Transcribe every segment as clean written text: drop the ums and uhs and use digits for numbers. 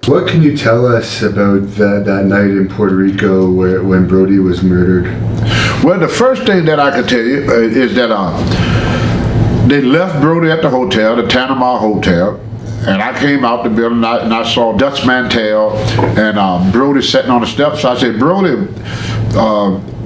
What can you tell us about that night in Puerto Rico when Brody was murdered? Well, the first thing that I can tell you is that they left Brody at the hotel, the Tanamar Hotel, and I came out the building and I saw Dutch Mantel and Brody sitting on the steps. So I said, Brody,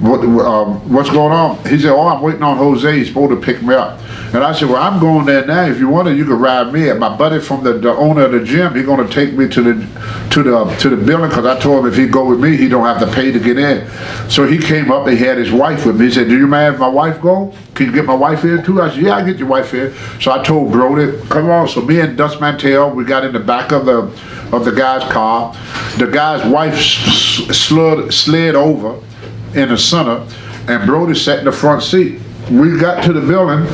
what's going on? He said, oh, I'm waiting on Jose. He's supposed to pick me up. And I said, well, I'm going there now. If you want to, you can ride me. And my buddy from the owner of the gym, he's going to take me to the building, because I told him if he go with me, he don't have to pay to get in. So he came up. He had his wife with me. He said, do you mind if my wife go? Can you get my wife in too? I said, yeah, I get your wife in. So I told Brody, come on. So me and Dutch Mantel, we got in the back of the guy's car. The guy's wife slid over in the center, and Brody sat in the front seat. We got to the building.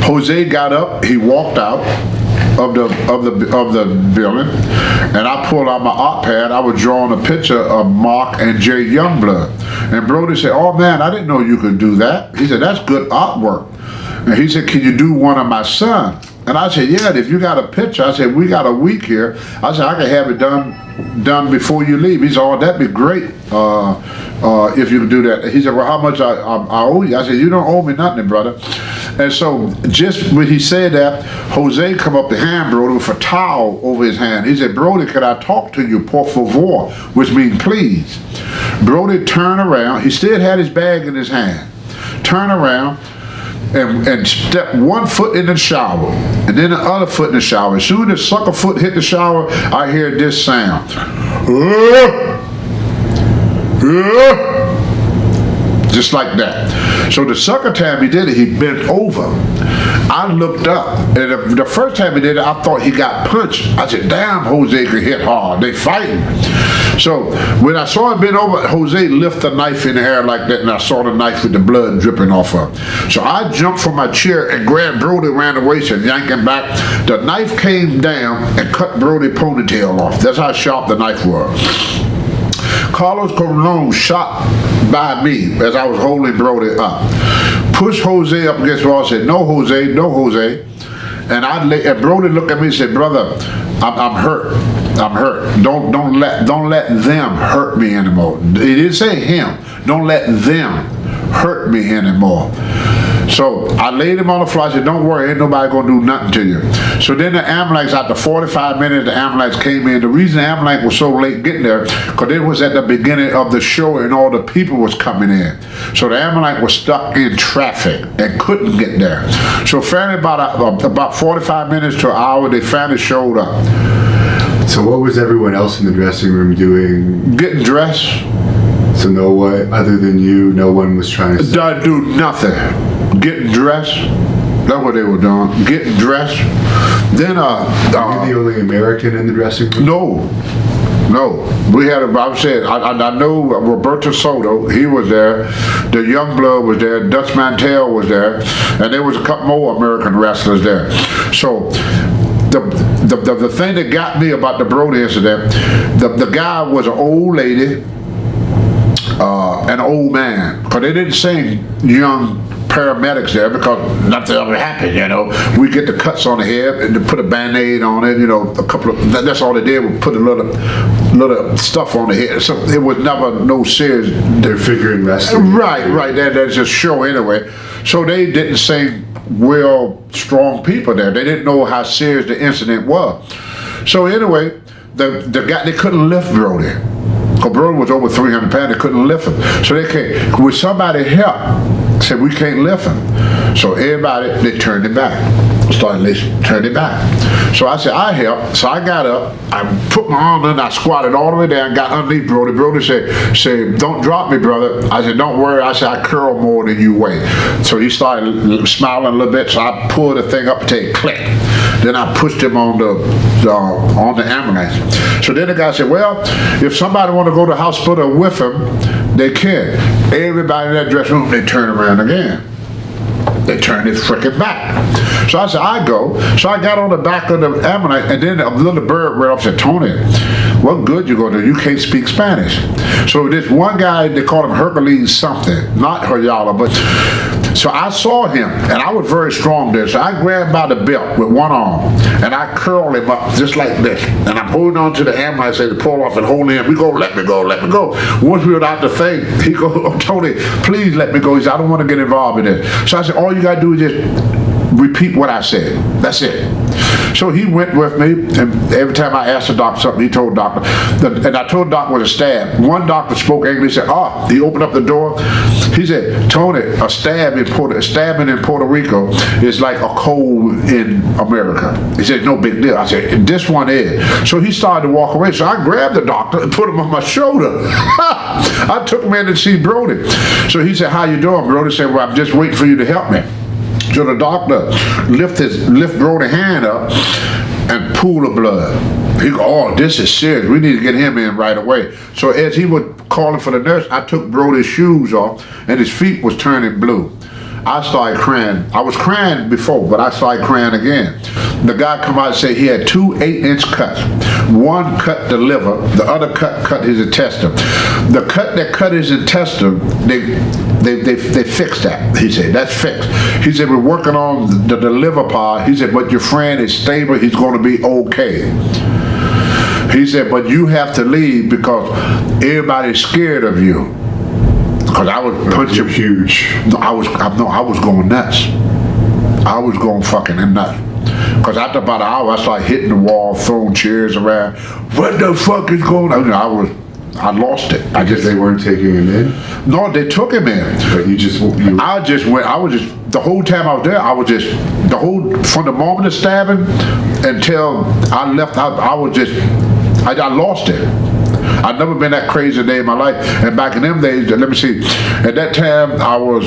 Jose got up. He walked out of the building, and I pulled out my art pad. I was drawing a picture of Mark and Jay Youngblood. And Brody said, "Oh man, I didn't know you could do that." He said, "That's good artwork." And he said, "Can you do one of my son?" And I said, "Yeah, if you got a picture." I said, "We got a week here." I said, "I can have it done before you leave." He said, "Oh, that'd be great if you could do that." He said, "Well, how much I owe you?" I said, "You don't owe me nothing, brother." And so just when he said that, Jose come up to hand Brody with a towel over his hand. He said, "Brody, could I talk to you, por favor?" Which means please. Brody turned around. He still had his bag in his hand. Turned around and stepped one foot in the shower, and then the other foot in the shower. As soon as the sucker foot hit the shower, I hear this sound. Just like that. So the second time he did it, he bent over. I looked up, and the first time he did it, I thought he got punched. I said, "Damn, Jose could hit hard. They fighting." So when I saw him bend over, Jose lift the knife in the air like that, and I saw the knife with the blood dripping off of it. So I jumped from my chair and grabbed Brody around the waist and yanked him back. The knife came down and cut Brody's ponytail off. That's how sharp the knife was. Carlos Colon shot by me as I was holding Brody up. Pushed Jose up against the wall. I said, "No, Jose, no, Jose." And Brody looked at me and said, "Brother, I'm hurt. I'm hurt. Don't let them hurt me anymore." He didn't say him. Don't let them hurt me anymore. So I laid him on the floor. I said, "Don't worry, ain't nobody gonna do nothing to you." So then the ambulance, after 45 minutes, the ambulance came in. The reason the ambulance was so late getting there, because it was at the beginning of the show and all the people was coming in. So the ambulance was stuck in traffic and couldn't get there. So finally, about 45 minutes to an hour, they finally showed up. So what was everyone else in the dressing room doing? Getting dressed. So no one, other than you, no one was trying to do nothing. Getting dressed. That's what they were doing. Getting dressed. Then Were you the only American in the dressing room? No. We had I know Roberto Soto, he was there. The Youngblood was there. Dutch Mantel was there. And there was a couple more American wrestlers there. So the thing that got me about the Brody incident, the guy was an old lady, an old man, because they didn't sing young paramedics there because nothing ever happened, you know. We get the cuts on the head and to put a band-aid on it, you know, that's all they did was put a little stuff on the head. So it was never no serious. They're figuring wrestling. Right. That's just show anyway. So they didn't sing real strong people there. They didn't know how serious the incident was. So anyway, the guy, they couldn't lift Brody. Because Brody was over 300 pounds, they couldn't lift him. So they came, would somebody help? Said, "We can't lift him." So everybody, they turned it back. Turned it back. So I said, "I help." So I got up, I put my arm in, I squatted all the way down, got underneath Brody. Brody said, "Don't drop me, brother." I said, "Don't worry." I said, "I curl more than you weigh." So he started smiling a little bit, so I pulled the thing up until it clicked. Then I pushed him on the ambulance. So then the guy said, "Well, if somebody want to go to the hospital with him, they can." Everybody in that dressing room, they turn around again. They turned it freaking back. So I said, "I go." So I got on the back of the ambulance, and then a little bird ran up and said, "Tony, what good you gonna do? You can't speak Spanish." So this one guy, they called him Hercules something, not Hoyala, but So I saw him, and I was very strong there. So I grabbed by the belt with one arm, and I curled him up just like this. And I'm holding on to the ambulance to pull off and hold him. We go, let me go, let me go. Once we were out the thing, he goes, oh, Tony, please let me go. He said, I don't want to get involved in this. So I said, all you got to do is just repeat what I said. That's it. So he went with me, and every time I asked the doctor something, he told the doctor. And I told the doctor it was a stab. One doctor spoke English. He said, oh, he opened up the door. He said, Tony, a stabbing in Puerto Rico is like a cold in America. He said, no big deal. I said, this one is. So he started to walk away. So I grabbed the doctor and put him on my shoulder. I took him in to see Brody. So he said, how you doing? Brody said, well, I'm just waiting for you to help me. So the doctor lift Brody's hand up and pool of blood. He go, oh, this is serious. We need to get him in right away. So as he was calling for the nurse, I took Brody's shoes off, and his feet was turning blue. I started crying. I was crying before, but I started crying again. The guy come out and say he had 2 8-inch cuts. One cut the liver, the other cut his intestine. The cut that cut his intestine, they fixed that. He said, that's fixed. He said, we're working on the liver part. He said, but your friend is stable. He's going to be okay. He said, but you have to leave because everybody's scared of you. Because I was punching huge. No, I was going nuts. I was going fucking nuts. Because after about an hour, I started hitting the wall, throwing chairs around. What the fuck is going on? I lost it. They weren't taking him in? No, they took him in. But the whole time I was there, from the moment of stabbing until I left, I lost it. I'd never been that crazy a day in my life. And back in them days, let me see, at that time I was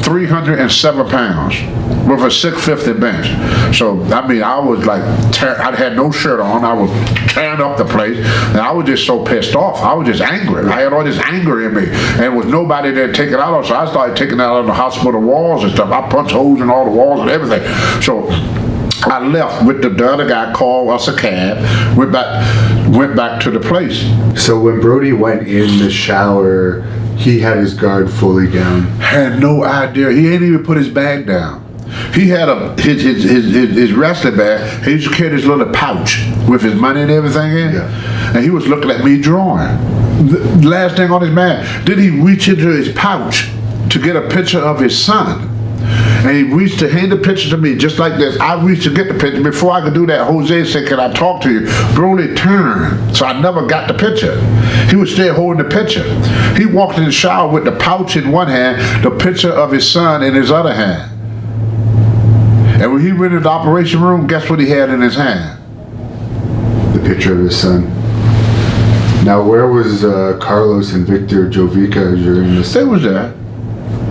307 pounds with a 650 bench. So, I mean, I was like, I had no shirt on. I was tearing up the place. And I was just so pissed off. I was just angry. I had all this anger in me. And there was nobody there to take it out on. So I started taking it out on the hospital walls and stuff. I punched holes in all the walls and everything. So I left with the other guy, called us a cab, went back to the place. So when Brody went in the shower, he had his guard fully down? Had no idea. He ain't even put his bag down. He had his wrestling bag. He used to carry this little pouch with his money and everything in. Yeah. And he was looking at me drawing. The last thing on his bag, then he reached into his pouch to get a picture of his son. And he reached to hand the picture to me just like this. I reached to get the picture. Before I could do that, Jose said, can I talk to you? Brody turned. So I never got the picture. He was still holding the picture. He walked in the shower with the pouch in one hand, the picture of his son in his other hand. And when he went into the operation room, guess what he had in his hand? The picture of his son. Now, where was Carlos and Victor Jovika during this? They was there.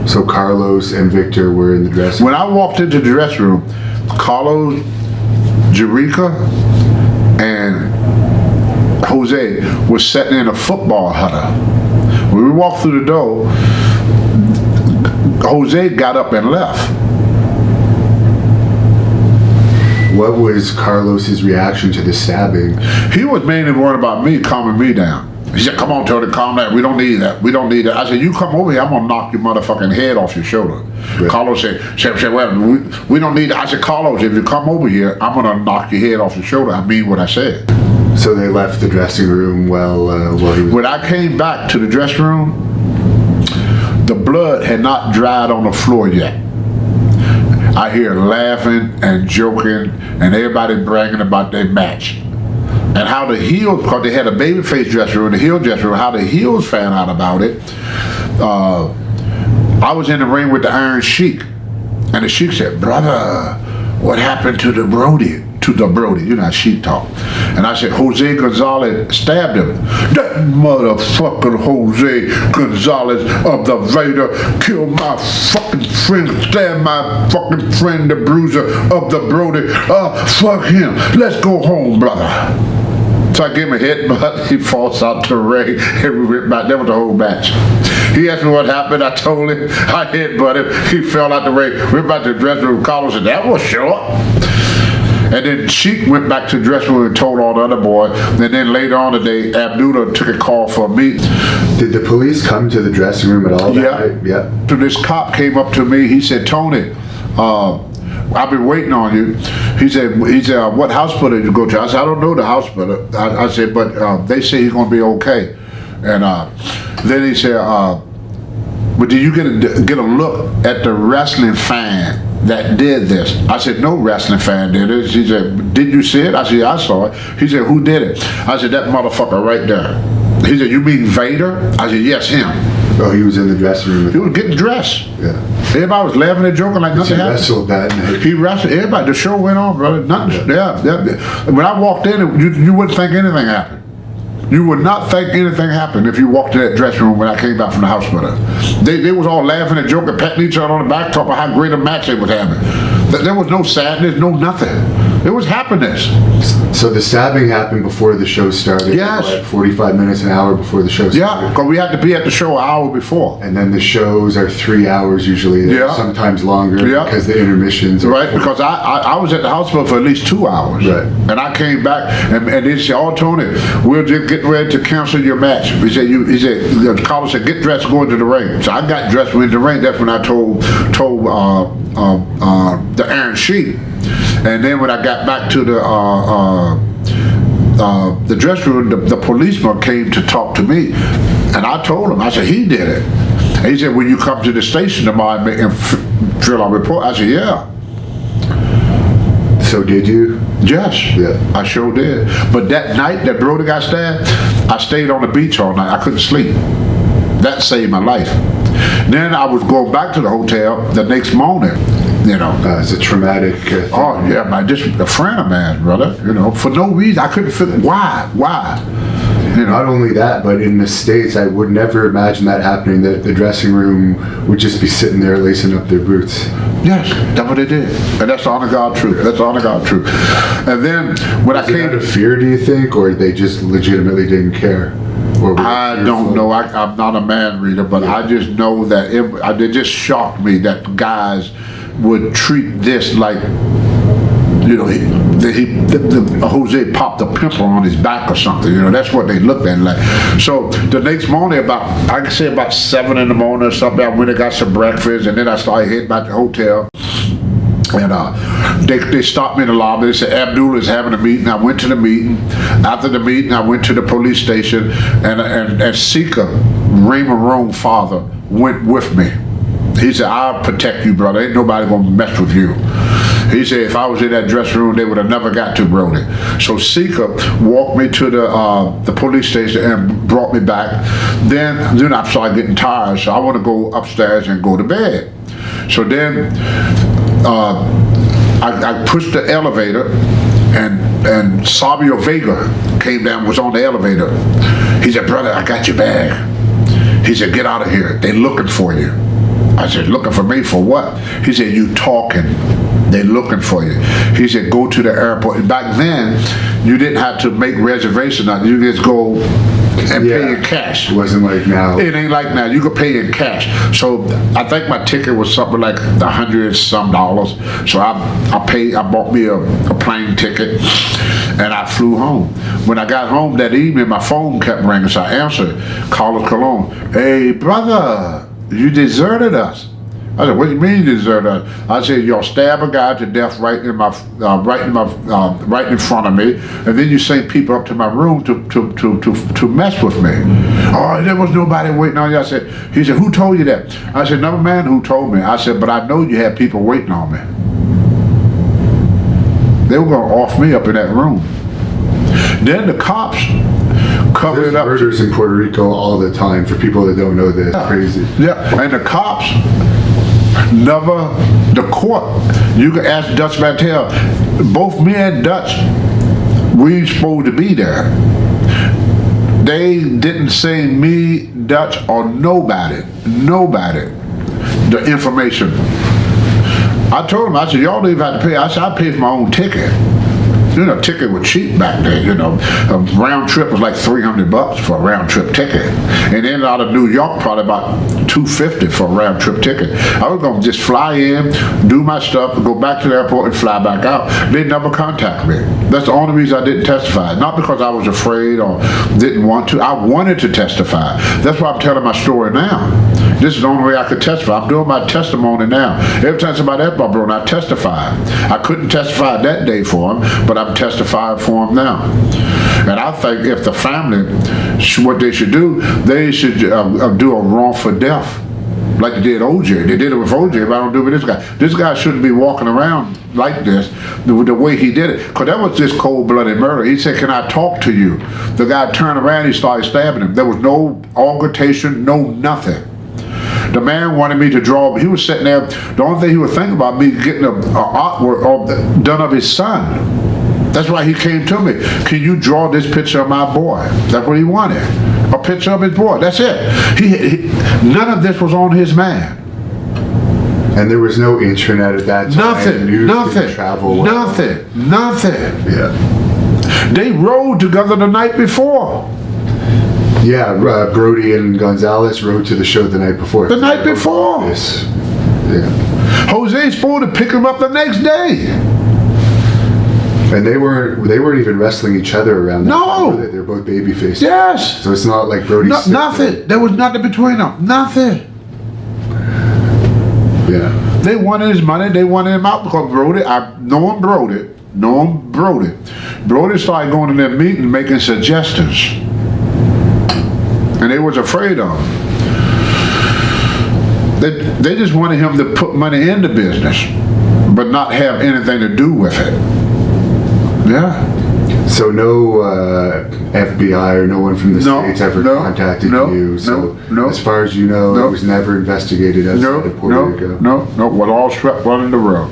So Carlos and Victor were in the dressing room? When I walked into the dressing room, Carlos, Jovika, and Jose was sitting in a football huddle. When we walked through the door, Jose got up and left. What was Carlos's reaction to the stabbing? He was mainly worried about me, calming me down. He said, come on, Tony, calm down. We don't need that. We don't need that. I said, you come over here, I'm going to knock your motherfucking head off your shoulder. Right. Carlos said, well, we don't need that. I said, Carlos, if you come over here, I'm going to knock your head off your shoulder. I mean what I said. So they left the dressing room while he was... When I came back to the dressing room, the blood had not dried on the floor yet. I hear laughing and joking and everybody bragging about their match. And how the heels, because they had a babyface dressing room, the heel dressing room, how the heels found out about it. I was in the ring with the Iron Sheik. And the Sheik said, brother, what happened to the Brody? You know how Sheik talk. And I said, Jose Gonzales stabbed him. That motherfucking Jose Gonzales of the Invader killed my fucking friend, stabbed my fucking friend, the Bruiser of the Brody. Fuck him. Let's go home, brother. So I gave him a headbutt, he falls out the ring, and we went back. That was the whole match. He asked me what happened, I told him, I headbutted him, he fell out the ring. We went back to the dressing room, Carlos said, that was short. And then Sheik went back to the dressing room and told all the other boys. And then later on today, Abdullah took a call for me. Did the police come to the dressing room at all that Yeah. night? Yeah. So this cop came up to me. He said, "Tony, I've been waiting on you." He said, "What hospital did you go to?" I said, "I don't know the hospital." I said, "But they say he's gonna be okay." And then he said, "But did you get a look at the wrestling fan that did this?" I said, "No wrestling fan did it." He said, "Did you see it?" I said, "Yeah, I saw it." He said, "Who did it?" I said, "That motherfucker right there." He said, "You mean Vader?" I said, "Yes, him." Oh, he was in the dressing room. He was getting dressed. Yeah. Everybody was laughing and joking like He nothing happened. wrestled that night. He wrestled. Everybody. The show went on, brother. Nothing. Yeah. When I walked in, you wouldn't think anything happened. You would not think anything happened if you walked in that dressing room when I came back from the hospital. They was all laughing and joking, patting each other on the back, talking about how great a match they was having. There was no sadness, no nothing. It was happiness. So the stabbing happened before the show started? Yes. Like 45 minutes, an hour before the show started? Yeah, because we had to be at the show an hour before. And then the shows are 3 hours usually, Yeah. sometimes longer Yeah. because the intermissions are Right, because I was at the hospital for at least 2 hours. Right. And I came back and they said, "Oh, Tony, we're just getting ready to cancel your match." The caller said, "Get dressed, go into the ring." So I got dressed, went into the ring. That's when I told the Iron Sheik. And then when I got back to the dressing room, the policeman came to talk to me. And I told him, I said, "He did it." And he said, "Will you come to the station tomorrow and fill out a report?" I said, "Yeah." So did you? Yes, Yeah. I sure did. But that night that Brody got stabbed, I stayed on the beach all night. I couldn't sleep. That saved my life. Then I was going back to the hotel the next morning, you know. It's a traumatic thing. Oh yeah, just a friend of mine, brother. You know, for no reason. I couldn't figure why. You know. Not only that, but in the States, I would never imagine that happening, that the dressing room would just be sitting there lacing up their boots. Yes, that's what they did. And that's the honor God truth. That's the honor God truth. And then when I Is it came out of fear, do you think, or they just legitimately didn't care? Or were they I fearful? don't know. I'm not a man reader, but I just know that it just shocked me that guys would treat this like, you know, Jose popped a pimple on his back or something. You know, that's what they looked at like. So the next morning, I can say about 7 in the morning or something, I went and got some breakfast, and then I started heading back to the hotel. And they stopped me in the lobby. They said, "Abdullah is having a meeting." I went to the meeting. After the meeting, I went to the police station, and Sika, Raymond Rome's father, went with me. He said, "I'll protect you, brother. Ain't nobody gonna mess with you." He said, "If I was in that dressing room, they would have never got to Brody." So Sika walked me to the police station and brought me back. Then I started getting tired, so I want to go upstairs and go to bed. So then I pushed the elevator, and Sabio Vega came down, was on the elevator. He said, "Brother, I got your bag." He said, "Get out of here. They looking for you." I said, "Looking for me for what?" He said, "You talking. They looking for you." He said, "Go to the airport." And back then, you didn't have to make reservations. You just go and pay in cash. It wasn't like now. It ain't like now. You could pay in cash. So I think my ticket was something like $100 some. So I bought me a plane ticket, and I flew home. When I got home that evening, my phone kept ringing, so I answered. Carlos Colon, "Hey brother, you deserted us." I said, "What do you mean you deserted us?" I said, "Y'all stab a guy to death right in front of me, and then you send people up to my room to mess with me." "Oh, there was nobody waiting on you." He said, "Who told you that?" I said, "Never mind who told me." I said, "But I know you had people waiting on me. They were gonna off me up in that room." Then the cops covered There's it up. murders in Puerto Rico all the time, for people that don't know this. Crazy. Yeah, and the cops never, the court, you can ask Dutch Mantel, both me and Dutch, we supposed to be there. They didn't say me, Dutch, or nobody, the information. I told them, I said, "Y'all don't even have to pay." I said, "I paid for my own ticket." You know, ticket was cheap back then, you know. A round trip was like $300 for a round trip ticket. And then out of New York, probably about $250 for a round trip ticket. I was gonna just fly in, do my stuff, go back to the airport and fly back out. They never contacted me. That's the only reason I didn't testify. Not because I was afraid or didn't want to. I wanted to testify. That's why I'm telling my story now. This is the only way I could testify. I'm doing my testimony now. Every time somebody asked my brother, I testify. I couldn't testify that day for him, but I'm testifying for him now. And I think if the family, what they should do, they should do a wrongful death. Like they did OJ. They did it with OJ, but I don't do it with this guy. This guy shouldn't be walking around like this, the way he did it. Because that was just cold-blooded murder. He said, can I talk to you? The guy turned around, he started stabbing him. There was no altercation, no nothing. The man wanted me to draw, he was sitting there, the only thing he was thinking about me getting a artwork done of his son. That's why he came to me. Can you draw this picture of my boy? That's what he wanted. A picture of his boy. That's it. None of this was on his man. And there was no internet at that time. Nothing. Travel. Nothing. Yeah. They rode together the night before. Yeah, Brody and Gonzalez rode to the show the night before. The night before. Yes. Yeah. Jose's supposed to pick him up the next day. And they weren't even wrestling each other around that time, were they? They're both baby faces. Yes. So it's not like Brody. Nothing. There was nothing between them. Nothing. Yeah. They wanted his money. They wanted him out because Brody, knowing Brody. Brody started going to their meeting making suggestions. And they was afraid of him. They just wanted him to put money in the business, but not have anything to do with it. Yeah. So no FBI or no one from the States ever contacted you? So as far as you know, it was never investigated outside of Puerto Rico? No, was all swept under the rug.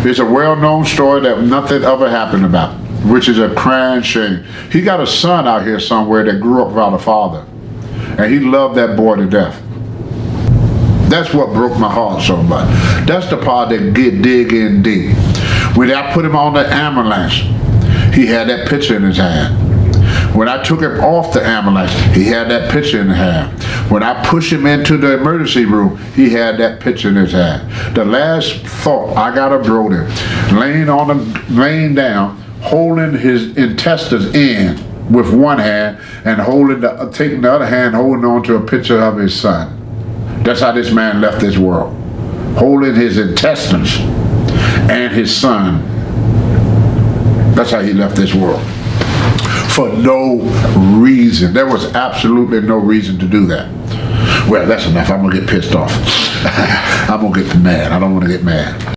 It's a well-known story that nothing ever happened about, which is a crying shame. He got a son out here somewhere that grew up without a father, and he loved that boy to death. That's what broke my heart so much. That's the part that dig in deep. When I put him on the ambulance, he had that picture in his hand. When I took him off the ambulance, he had that picture in his hand. When I pushed him into the emergency room, he had that picture in his hand. The last thought I got of Brody, laying down, holding his intestines in with one hand and taking the other hand, holding on to a picture of his son. That's how this man left this world, holding his intestines and his son. That's how he left this world. For no reason. There was absolutely no reason to do that. Well, that's enough. I'm gonna get pissed off. I'm gonna get mad. I don't want to get mad.